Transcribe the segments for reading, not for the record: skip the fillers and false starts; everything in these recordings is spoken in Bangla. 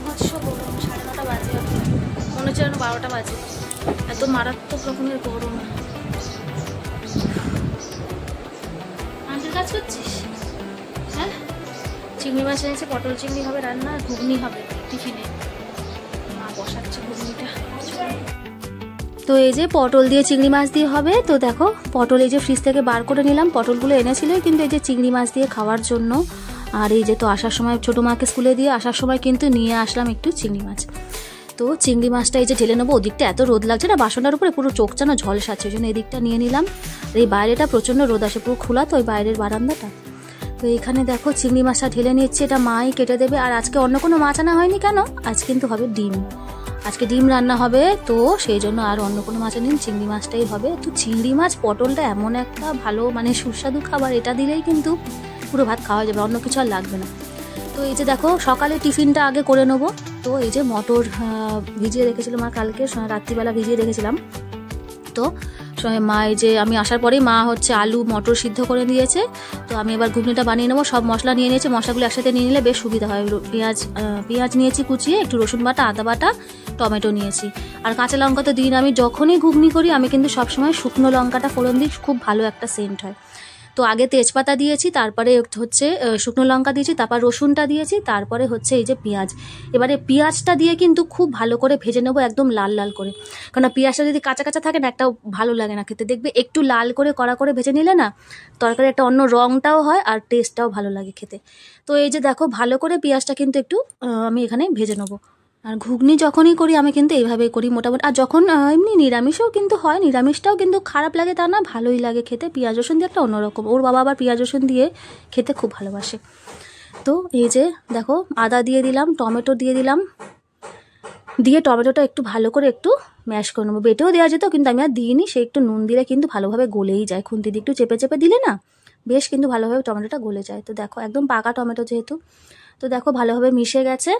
বিভৎস গরম, 9:30 বাজে, মনে হচ্ছে যেন 12টা বাজে, এত মারাত্মক রকমের গরম। আন্টির কাজ করছিস? হ্যাঁ, চিংড়ি মাছ এনেছে, পটল চিংড়ি হবে রান্না, ঘুগনি হবে টিফিনে, মা বসাচ্ছে ঘুগনিটা। তো এই যে পটল দিয়ে চিংড়ি মাছ দিয়ে হবে। তো দেখো পটল এই যে ফ্রিজ থেকে বার করে নিলাম, পটলগুলো এনেছিল কিন্তু এই যে চিংড়ি মাছ দিয়ে খাওয়ার জন্য। আর এই যে তো আসার সময় ছোটো মাকে স্কুলে দিয়ে আসার সময় কিন্তু নিয়ে আসলাম একটু চিংড়ি মাছ। তো চিংড়ি মাছটা এই যে ঢেলে নেবো, ওদিকটা এত রোদ লাগছে না, বাসনটার উপরে পুরো চোখচানো ঝলসাচ্ছে, ওই জন্য এদিকটা নিয়ে নিলাম। আর এই বাইরেটা প্রচণ্ড রোদ আসে, পুরো খোলা তো ওই বাইরের বারান্দাটা। তো এইখানে দেখো চিংড়ি মাছটা ঢেলে নিচ্ছে, এটা মাই কেটে দেবে। আর আজকে অন্য কোনো মাছ আনা হয়নি, কেন আজ কিন্তু হবে ডিম, আজকে ডিম রান্না হবে, তো সেই জন্য আর অন্য কোনো মাছ আনি, চিংড়ি মাছটাই হবে। তো চিংড়ি মাছ পটলটা এমন একটা ভালো মানে সুস্বাদু খাবার, এটা দিলেই কিন্তু পুরো ভাত খাওয়া যাবে, অন্য কিছু আর লাগবে না। তো এই যে দেখো সকালে টিফিনটা আগে করে নেবো। তো এই যে মটর ভিজিয়ে রেখেছিলাম আর কালকে রাত্রিবেলা ভিজিয়ে রেখেছিলাম। তো মা এই যে আমি আসার পরেই মা হচ্ছে আলু মটর সিদ্ধ করে দিয়েছে। তো আমি এবার ঘুগনিটা বানিয়ে নেবো, সব মশলা নিয়ে নিয়েছি, মশলাগুলো একসাথে নিয়ে নিলে বেশ সুবিধা হয়। পেঁয়াজ নিয়েছি কুচিয়ে, একটু রসুন বাটা, আদা বাটা, টমেটো নিয়েছি। আর কাঁচা লঙ্কা তো দিন আমি যখনই ঘুগনি করি আমি কিন্তু সবসময় শুকনো লঙ্কাটা ফোড়ন দিই, খুব ভালো একটা সেন্ট হয়। তো আগে তেজপাতা দিয়েছি, তারপরে হচ্ছে শুকনো লঙ্কা দিয়েছি, তারপর রসুনটা দিয়েছি, তারপরে হচ্ছে এই যে পেঁয়াজ। এবারে পেঁয়াজটা দিয়ে কিন্তু খুব ভালো করে ভেজে নেবো, একদম লাল লাল করে, কারণ পেঁয়াজটা যদি কাঁচা কাঁচা থাকে না একটা ভালো লাগে না খেতে। দেখবে একটু লাল করে কড়া করে ভেজে নিলে না তরকারি একটা অন্য রঙটাও হয় আর টেস্টটাও ভালো লাগে খেতে। তো এই যে দেখো ভালো করে পেঁয়াজটা কিন্তু একটু আমি এখানে ভেজে নেবো। আর ঘুগনি যখনই করি আমি কিন্তু এইভাবেই করি মোটামুটি। আর যখন এমনি নিরামিষও কিন্তু হয়, নিরামিষটাও কিন্তু খারাপ লাগে তা না, ভালোই লাগে খেতে। পেঁয়াজ রসুন দিয়ে একটা অন্যরকম, ওর বাবা আবার পেঁয়াজ রসুন দিয়ে খেতে খুব ভালোবাসে। তো এই যে দেখো আদা দিয়ে দিলাম, টমেটো দিয়ে দিলাম, দিয়ে টমেটোটা একটু ভালো করে একটু ম্যাশ করে নেবো। বেটেও দেওয়া যেত কিন্তু আমি আর দিইনি, সে একটু নুন দিলে কিন্তু ভালোভাবে গলেই যায়, খুন্তি দিয়ে একটু চেপে চেপে দিলে না বেশ কিন্তু ভালোভাবে টমেটোটা গলে যায়। তো দেখো একদম পাকা টমেটো যেহেতু, তো দেখো ভালোভাবে মিশে গেছে,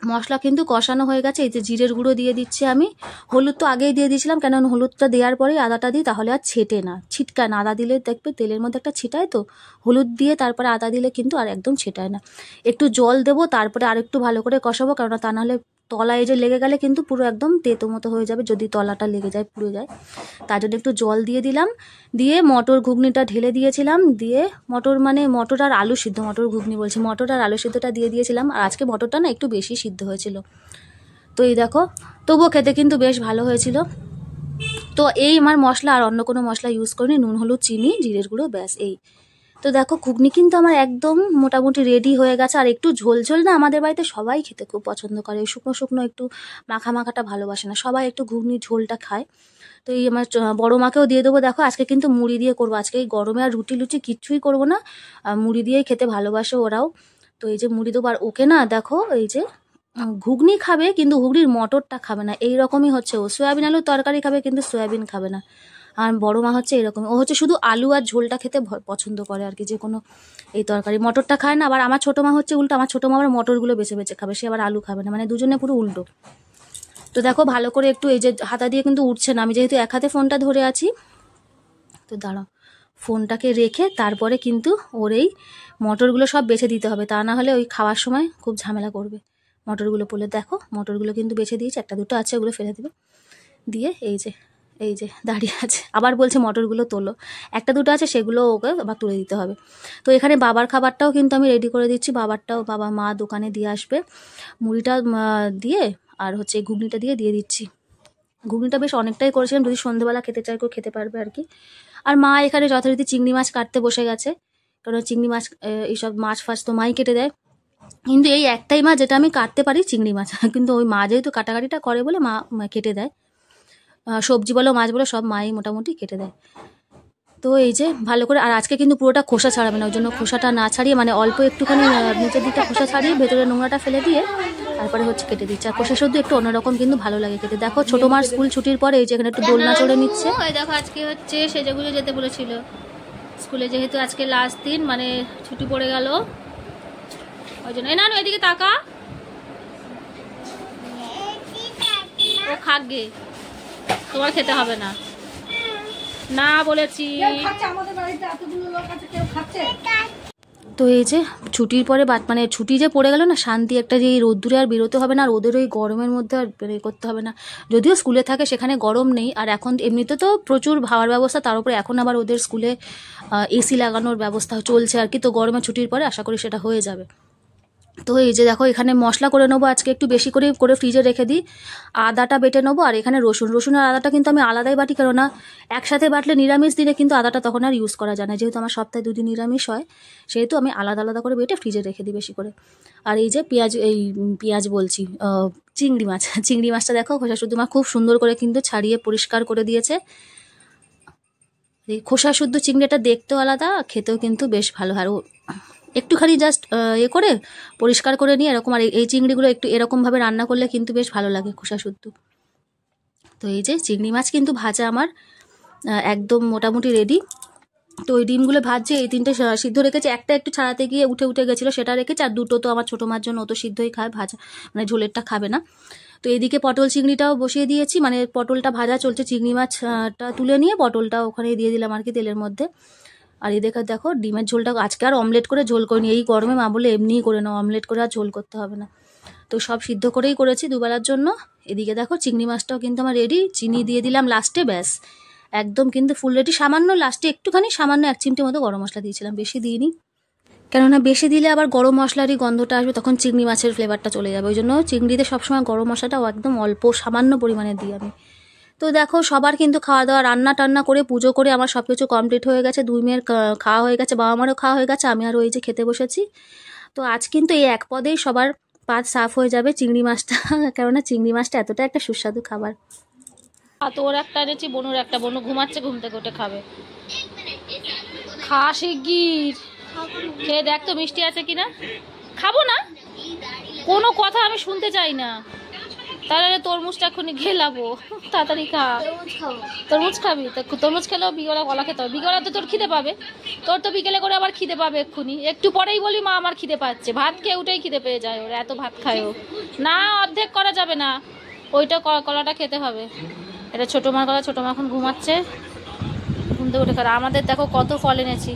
মশলা কিন্তু কষানো হয়ে গেছে। এই যে জিরের গুঁড়ো দিয়ে দিচ্ছি আমি, হলুদ তো আগেই দিয়ে দিয়েছিলাম, কেন হলুদটা দেওয়ার পরেই আদাটা দিই, তাহলে আর ছেটে না, ছিটকায় না। আদা দিলে দেখবে তেলের মধ্যে একটা ছিটায়, তো হলুদ দিয়ে তারপরে আদা দিলে কিন্তু আর একদম ছেটায় না। একটু জল দেবো, তারপরে আর একটু ভালো করে কষাবো, কারণ তা নাহলে তলায় যে লেগে গেলে কিন্তু পুরো একদম তেতো মতো হয়ে যাবে, যদি তলাটা লেগে যায় পুড়ে যায়। তার জন্য একটু জল দিয়ে দিলাম, দিয়ে মটর ঘুগনিটা ঢেলে দিয়েছিলাম, দিয়ে মটর মানে মটর আর আলু সিদ্ধ, মটর ঘুগনি বলছি, মটর আর আলু সিদ্ধটা দিয়ে দিয়েছিলাম। আর আজকে মটরটা না একটু বেশি সিদ্ধ হয়েছিল। তো এই দেখো তবুও খেতে কিন্তু বেশ ভালো হয়েছিল। তো এই আমার মশলা, আর অন্য কোনো মশলা ইউজ করিনি, নুন হলুদ চিনি জিরের গুঁড়ো ব্যাস এই। তো দেখো ঘুগনি কিন্তু আমার একদম মোটামুটি রেডি হয়ে গেছে। আর একটু ঝোল ঝোল না আমাদের বাড়িতে সবাই খেতে খুব পছন্দ করে, শুকনো শুকনো একটু মাখা মাখাটা ভালোবাসে না, সবাই একটু ঘুগনির ঝোলটা খায়। তো এই আমার বড় মাকেও দিয়ে দেবো। দেখো আজকে কিন্তু মুড়ি দিয়ে করবো, আজকে এই গরমে আর রুটি লুচি কিচ্ছুই করবো না, মুড়ি দিয়েই খেতে ভালোবাসে ওরাও। তো এই যে মুড়ি দেবো। আর ওকে না দেখো এই যে ঘুগনি খাবে কিন্তু ঘুগনির মটরটা খাবে না, এইরকমই হচ্ছে ও। সয়াবিন আলুর তরকারি খাবে কিন্তু সয়াবিন খাবে না। আর বড় মা হচ্ছে এরকম, ও হচ্ছে শুধু আলু আর ঝোলটা খেতে পছন্দ করে আর কি, যে কোনো এই তরকারি, মটরটা খায় না। আবার আমার ছোটো মা হচ্ছে উল্টো, আমার ছোটো মা আবার মটরগুলো বেছে বেছে খাবে, সে আবার আলু খাবে না, মানে দুজনে পুরো উল্টো। তো দেখো ভালো করে একটু এই যে হাতা দিয়ে কিন্তু উঠছে না, আমি যেহেতু এক হাতে ফোনটা ধরে আছি। তো দাঁড়াও, ফোনটাকে রেখে তারপরে কিন্তু ওর এই মটরগুলো সব বেছে দিতে হবে, তা না হলে ওই খাওয়ার সময় খুব ঝামেলা করবে মটরগুলো পড়লে। দেখো মটরগুলো কিন্তু বেছে দিয়েছে, একটা দুটো আছে ওগুলো ফেলে দেবে, দিয়ে এই যে দাঁড়িয়ে আছে, আবার বলছে মটরগুলো তোলো, একটা দুটো আছে সেগুলো ওকে আবার তুলে দিতে হবে। তো এখানে বাবার খাবারটাও কিন্তু আমি রেডি করে দিচ্ছি, বাবারটাও বাবা মা দোকানে দিয়ে আসবে, মুড়িটা দিয়ে আর হচ্ছে ঘুগনিটা দিয়ে দিচ্ছি। ঘুগনিটা বেশ অনেকটাই করেছিলাম, যদি সন্ধ্যেবেলা খেতে চাই কেউ খেতে পারবে আর কি। আর মা এখানে যথারীতি চিংড়ি মাছ কাটতে বসে গেছে, কারণ চিংড়ি মাছ এইসব মাছ ফাছ তো মাই কেটে দেয়, কিন্তু এই একটাই মাছ যেটা আমি কাটতে পারি চিংড়ি মাছ, কিন্তু ওই মা যেহেতু কাটাকাটিটা করে বলে মা কেটে দেয়, সবজি বলো মাছ বলো সব মাই মোটামুটি কেটে দেয়। তো এই যে ভালো করে, আর আজকে কিন্তু পুরোটা খোসা ছাড়াবে না, ওই জন্য খোসাটা না ছাড়িয়ে মানে অল্প একটুখানি নিচের দিকটা খোসা ছাড়িয়ে ভেতরে নোংরাটা ফেলে দিয়ে তারপরে হচ্ছে কেটে দিচ্ছে। আর খোসা শুদ্ধ একটু অন্যরকম কিন্তু ভালো লাগে খেতে। দেখো ছোটো মার স্কুল ছুটির পরে এই যে এখানে একটু দোলনা চড়ে নিচ্ছে। দেখো আজকে হচ্ছে সেজেগুজে যেতে বলেছিল স্কুলে, যেহেতু আজকে লাস্ট দিন মানে ছুটি পড়ে গেল ওই জন্য। না এদিকে তাকা, ও খাগে, তোমার খেতে হবে না, না বলেছি। তো এই যে ছুটির পরে মানে ছুটি যে পড়ে গেল না, শান্তি একটা, যে এই রোদ্দুরে আর বেরোতে হবে না, আর ওদের ওই গরমের মধ্যে আর বের করতে হবে না। যদিও স্কুলে থাকে সেখানে গরম নেই, আর এখন এমনিতে তো প্রচুর হাওয়ার ব্যবস্থা, তার উপরে এখন আবার ওদের স্কুলে এসি লাগানোর ব্যবস্থা চলছে আর কি। তো গরমের ছুটির পরে আশা করি সেটা হয়ে যাবে। তো এই যে দেখো এখানে মশলা করে নেবো আজকে, একটু বেশি করে ফ্রিজে রেখে দিই। আদাটা বেটে নেবো, আর এখানে রসুন আর আদাটা কিন্তু আমি আলাদাই বাটি, কেননা একসাথে বাটলে নিরামিষ দিনে কিন্তু আদাটা তখন আর ইউজ করা যায় না, যেহেতু আমার সপ্তাহে 2 দিন নিরামিষ হয়, সেহেতু আমি আলাদা আলাদা করে বেটে ফ্রিজে রেখে দিই বেশি করে। আর এই যে পেঁয়াজ বলছি, চিংড়ি মাছটা দেখো খোসা শুদ্ধ মা খুব সুন্দর করে কিন্তু ছাড়িয়ে পরিষ্কার করে দিয়েছে। এই খোসা শুদ্ধ চিংড়িটা দেখতেও আলাদা, খেতেও কিন্তু বেশ ভালো। আর একটুখানি জাস্ট করে পরিষ্কার করে নিয়ে এরকম, আর এই চিংড়িগুলো একটু এরকমভাবে রান্না করলে কিন্তু বেশ ভালো লাগে খোসা শুদ্ধ। তো এই যে চিংড়ি মাছ কিন্তু ভাজা আমার একদম মোটামুটি রেডি। তো ওই ডিমগুলো ভাজছে, এই 3টে সিদ্ধ রেখেছে, একটা একটু ছাড়াতে গিয়ে উঠে গেছিলো, সেটা রেখেছে, আর 2টো তো আমার ছোটো মার জন্য ও তো সিদ্ধই খায়, ভাজা মানে ঝোলেরটা খাবে না। তো এইদিকে পটল চিংড়িটাও বসিয়ে দিয়েছি, মানে পটলটা ভাজা চলছে, চিংড়ি মাছটা তুলে নিয়ে পটলটা ওখানে দিয়ে দিলাম আর কি তেলের মধ্যে। আর এদিকে দেখো ডিমের ঝোলটা আজকে আর অমলেট করে ঝোল করিনি, এই গরমে মা বলে এমনিই করে নাও, অমলেট করে আর ঝোল করতে হবে না। তো সব সিদ্ধ করেই করেছি দুবেলার জন্য। এদিকে দেখো চিংড়ি মাছটাও কিন্তু আমার রেডি, চিনি দিয়ে দিলাম লাস্টে, ব্যাস একদম কিন্তু ফুল রেডি। সামান্য লাস্টে একটুখানি সামান্য 1 চিমটি মতো গরম মশলা দিয়েছিলাম, বেশি দিইনি, কেননা বেশি দিলে আবার গরম মশলারই গন্ধটা আসবে, তখন চিংড়ি মাছের ফ্লেভারটা চলে যাবে, ওই জন্য চিংড়িতে সবসময় গরম মশলাটাও একদম অল্প সামান্য পরিমাণে দিই আমি। তো দেখো সবার কিন্তু খাওয়া দাওয়া রান্না টান্না করে পুজো করে আমার সব কিছু কমপ্লিট হয়ে গেছে, 2 মেয়ের খাওয়া হয়ে গেছে, বাবা মারও খাওয়া হয়ে গেছে, আমি আর ওই যে খেতে বসেছি। তো আজ কিন্তু এই এক পদেই সবার পাত সাফ হয়ে যাবে চিংড়ি মাছটা, কেননা চিংড়ি মাছটা এতটা একটা সুস্বাদু খাবার। তোর একটা এনেছি, বনুর একটা, বনু ঘুমাচ্ছে, ঘুম থেকে উঠে খাবে। খা শিগগির, খেয়ে দেখ তো মিষ্টি আছে কিনা। খাবো না, কোনো কথা আমি শুনতে চাই না, তাহলে তরমুজটা এক্ষুনি খেলাবো, তাড়াতাড়ি খা। তরমুজ খাবি? তরমুজ খেলেও বিকেলে কলা খেতে হবে, বিকেলে তো তোর খিদে পাবে, তোর তো বিকেলে করে আবার খিদে পাবে এক্ষুনি, একটু পরেই বলি মা আমার খিদে পাচ্ছে, ভাত খেয়ে উঠেই খিদে পেয়ে যায় ওর, এত ভাত খায় ও। না অর্ধেক করা যাবে না, ওইটা কলাটা খেতে হবে। এটা ছোটো মার কলা, ছোটো মা এখন ঘুমাচ্ছে, ঘুম থেকে উঠে খাওয়া। আমাদের দেখো কত ফল এনেছি,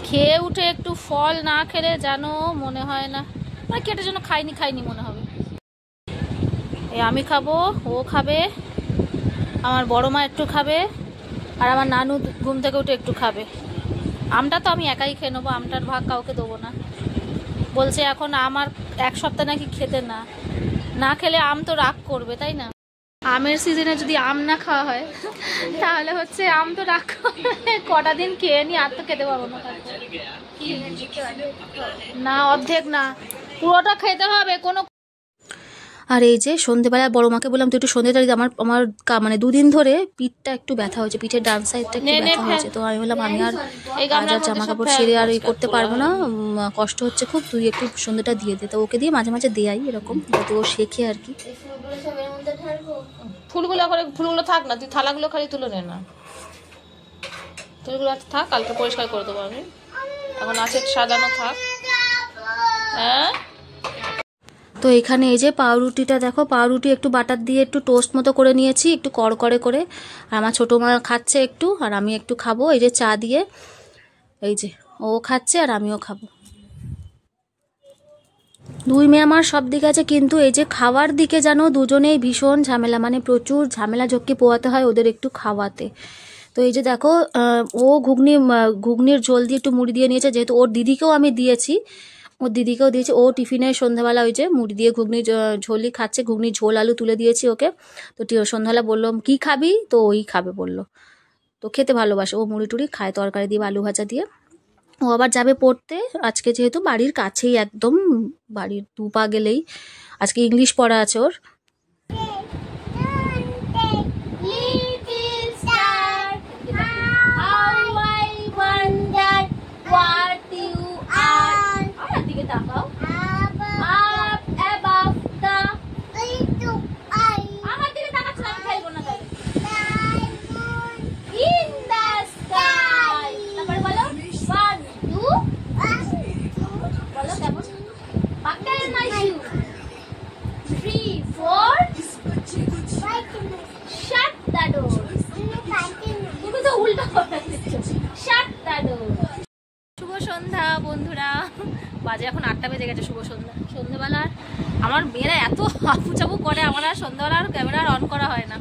খেয়ে উঠে একটু ফল না খেলে যেন মনে হয় না, মানে কেটে যেন খাইনি মনে হবে। এই আমি খাবো, ও খাবে, আমার বড় মা একটু খাবে, আর আমার নানু ঘুম থেকে উঠে একটু খাবে। আমটা তো আমি একাই খেয়ে নেবো, আমটার ভাগ কাউকে দেবো না। বলছে এখন আমার 1 সপ্তাহ নাকি খেতে না খেলে আম তো রাগ করবে, তাই না? আমের সিজনে যদি আম না খাওয়া হয় তাহলে হচ্ছে আম তো রাগ করবে, কটা দিন খেয়ে নি, আর তো খেতে পারবো না, অর্ধেক না পুরোটা খেতে হবে কোনো। আর এই যে সন্ধ্যেবেলা বড় মাকে বললাম তুই একটু সন্ধ্যেটা দিতে, আমার মানে 2 দিন ধরে পিঠটা একটু ব্যথা হয়েছে, পিঠের ডান সাইডটা একটু ব্যথা হয়েছে। তো আমি বললাম আমি আর জামা কাপড় ছেড়ে আর করতে পারবো না, কষ্ট হচ্ছে খুব, তুই একটু সন্ধ্যেটা দিয়ে দে। তো ওকে দিয়ে মাঝে মাঝে দেয়াই এরকম, যাতে ও শেখে আর কি। ফুলগুলো থাক না, তুই থালাগুলো খালি তুলে নে না, ফুলগুলো থাক, কালকে পরিষ্কার করে দেবো আমি, এখন আছে সাজানো থাক। হ্যাঁ তো এখানে এই যে পাউরুটিটা দেখো, পাউরুটি একটু বাটার দিয়ে একটু টোস্ট মতো করে নিয়েছি, একটু কড়কড়ে করে, আর আমার ছোটো মা খাচ্ছে একটু, আর আমি একটু খাবো এই যে চা দিয়ে, এই যে ও খাচ্ছে আর আমিও খাবো। 2 মেয়ে আমার সব দিকে আছে, কিন্তু এই যে খাওয়ার দিকে যেন দুজনেই ভীষণ ঝামেলা, মানে প্রচুর ঝামেলা ঝক্কি পোয়াতে হয় ওদের একটু খাওয়াতে। তো এই যে দেখো ও ঘুগনির ঝোল দিয়ে একটু মুড়ি দিয়ে নিয়েছে, যেহেতু ওর দিদিকেও আমি দিয়েছি, ওর দিদিকেও দিয়েছি, ও টিফিনে সন্ধ্যাবেলা ওই যে মুড়ি দিয়ে ঘুগনি ঝোলই খাচ্ছে, ঘুগনি ঝোল আলু তুলে দিয়েছি ওকে। তো সন্ধ্যাবেলা বললাম কি খাবি, তো ওই খাবে বললো, তো খেতে ভালোবাসে ও, মুড়ি টুড়ি খায় তরকারি দিয়ে, আলু ভাজা দিয়ে। ও আবার যাবে পড়তে আজকে, যেহেতু বাড়ির কাছেই একদম, বাড়ির 2 পা গেলেই, আজকে ইংলিশ পড়া আছে ওর। 8টা বেজে গেছে, শুভ সন্ধ্যা। সন্ধ্যেবেলা আমার মেয়েরা এত হাফু চাপু করে, আমার আর সন্ধ্যাবেলা আর ক্যামেরা অন করা হয় না।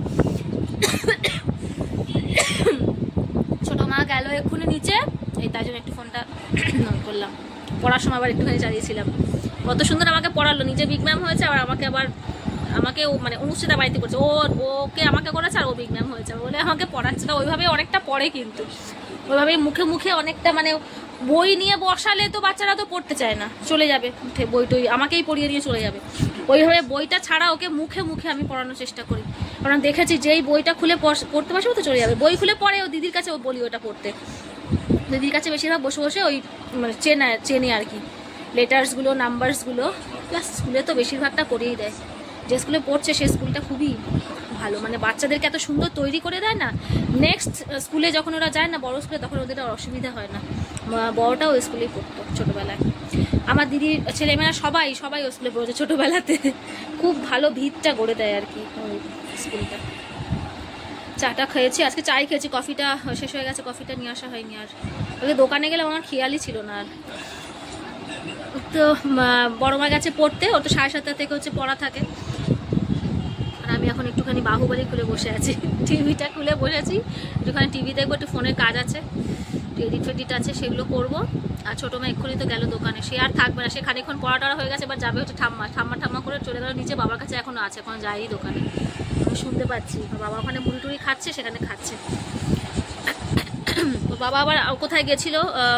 ছোটো মা গেল এক্ষুনি নিচে, এই তাই জন্য একটু ফোনটা অন করলাম। পড়ার সময় আবার একটুখানি চালিয়েছিলাম। কত সুন্দর আমাকে পড়ালো, নিজে বিগ ম্যাম হয়েছে, আবার আমাকে মানে অনুষ্ঠিতা বাড়িতে করছে, ওকে আমাকে করেছে আর ও বিগ ম্যাম হয়েছে বলে আমাকে পড়াচ্ছে। না ওইভাবে অনেকটা পড়ে, কিন্তু ওইভাবে মুখে মুখে অনেকটা, মানে বই নিয়ে বসালে তো বাচ্চারা তো পড়তে চায় না, চলে যাবে উঠে বই টই আমাকেই পড়িয়ে দিয়ে চলে যাবে। ওইভাবে বইটা ছাড়া ওকে মুখে মুখে আমি পড়ানোর চেষ্টা করি, কারণ দেখেছি যেই বইটা খুলে পড়তে বসে তো চলে যাবে। বই খুলে পড়ে ও দিদির কাছে ও বলি ওটা পড়তে, দিদির কাছে বেশিরভাগ বসে বসে ওই মানে চেনে আর কি লেটার্সগুলো, নাম্বারসগুলো। প্লাস স্কুলে তো বেশিরভাগটা করেই দেয়, যে স্কুলে পড়ছে সেই স্কুলটা খুবই ভালো, মানে বাচ্চাদেরকে এত সুন্দর তৈরি করে দেয় না। নেক্সট স্কুলে যখন ওরা যায় না, বড় স্কুলে, তখন ওদের আর অসুবিধা হয় না। বড়টাও ওই স্কুলেই পড়তো ছোটোবেলায়। আমার দিদির ছেলেমেয়েরা সবাই ওই স্কুলে পড়েছে ছোটোবেলাতে। খুব ভালো ভিতটা গড়ে দেয় আর কি ওই স্কুলটা। চাটা খেয়েছি, আজকে চাই খেয়েছি, কফিটা শেষ হয়ে গেছে, কফিটা নিয়ে আসা হয়নি। আর ওই দোকানে গেলে আমার খেয়ালই ছিল না। আর তো বড় মা গেছে পড়তে, ও তো 7:30 থেকে হচ্ছে পড়া থাকে। আর আমি এখন একটুখানি বাহুবলী খুলে বসে আছি, টিভিটা খুলে বসেছি, একটুখানি টিভি দেখবো, একটু ফোনের কাজ আছে, এডিট ফেডিট আছে, সেগুলো করবো। আর ছোটো মা এক্ষুনি তো গেল দোকানে, সে আর থাকবে না, সে খানিকক্ষণ পড়াটা হয়ে গেছে, এবার যাবে হচ্ছে ঠাম্মা করে চলে গেল নিচে, বাবার কাছে এখনও আছে, এখন যাই দোকানে, আমি শুনতে পাচ্ছি বাবা ওখানে মুড়ি টুড়ি খাচ্ছে, সেখানে খাচ্ছে। বাবা আবার কোথায় গেছিল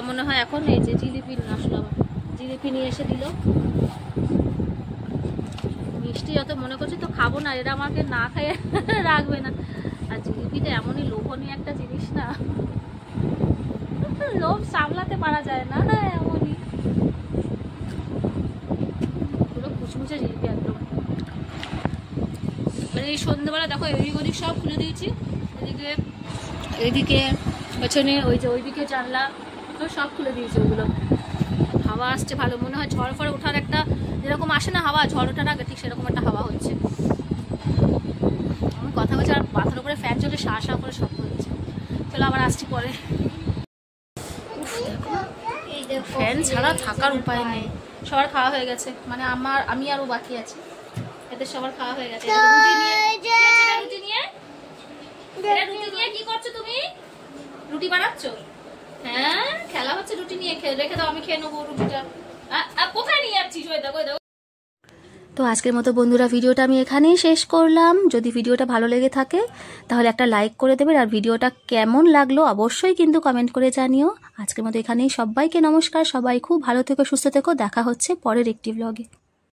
মনে হয়, এখন এই যে জিলিপি আসলো, আবার জিলিপি নিয়ে এসে দিল। মিষ্টি যত মনে করছি তো খাবো না, এরা আমাকে না খাইয়ে রাখবে না। আর জিলিপিটা এমনই লোভনীয় একটা জিনিস না, লোভ সামলাতে পারা যায় না, এমনই পুরো কুচমুচে জিলিপি একদম। এই সন্ধ্যেবেলা দেখো এদিক ওদিক সব খুলে দিয়েছি, এদিকে পেছনে ওই যে ওইদিকে জানলা সব খুলে দিয়েছি, ওগুলো হাওয়া আসছে ভালো, মনে হয় ঝড় ফড়ে ওঠার একটা যেরকম আসে না হাওয়া, ঝড় ওঠার আগে ঠিক সেরকম একটা হাওয়া হচ্ছে। আমি কথা বলছি আর মাথার উপরে ফ্যান চলে শা করে শব্দ হচ্ছে। চলো আবার আসছি পরে। দেখো ফ্যান ছাড়া থাকার উপায় নেই। সবার খাওয়া হয়ে গেছে, মানে আমি আরও বাকি আছি, এদের সবার খাওয়া হয়ে গেছে। রুটি নিয়ে কি করছো তুমি? রুটি বানাচ্ছ? হ্যাঁ খেলা হচ্ছে, রুটি নিয়ে রেখে দাও, আমি খেয়ে নেবো রুটিটা। কোথায় নিয়ে যাচ্ছিস? ওই দেখো। তো আজকের মতো বন্ধুরা ভিডিওটা আমি এখানেই শেষ করলাম। যদি ভিডিওটা ভালো লেগে থাকে তাহলে একটা লাইক করে দেবেন, আর ভিডিওটা কেমন লাগলো অবশ্যই কিন্তু কমেন্ট করে জানিও। আজকের মতো এখানেই, সবাইকে নমস্কার, সবাই খুব ভালো থেকো, সুস্থ থেকো, দেখা হচ্ছে পরের একটি ব্লগে।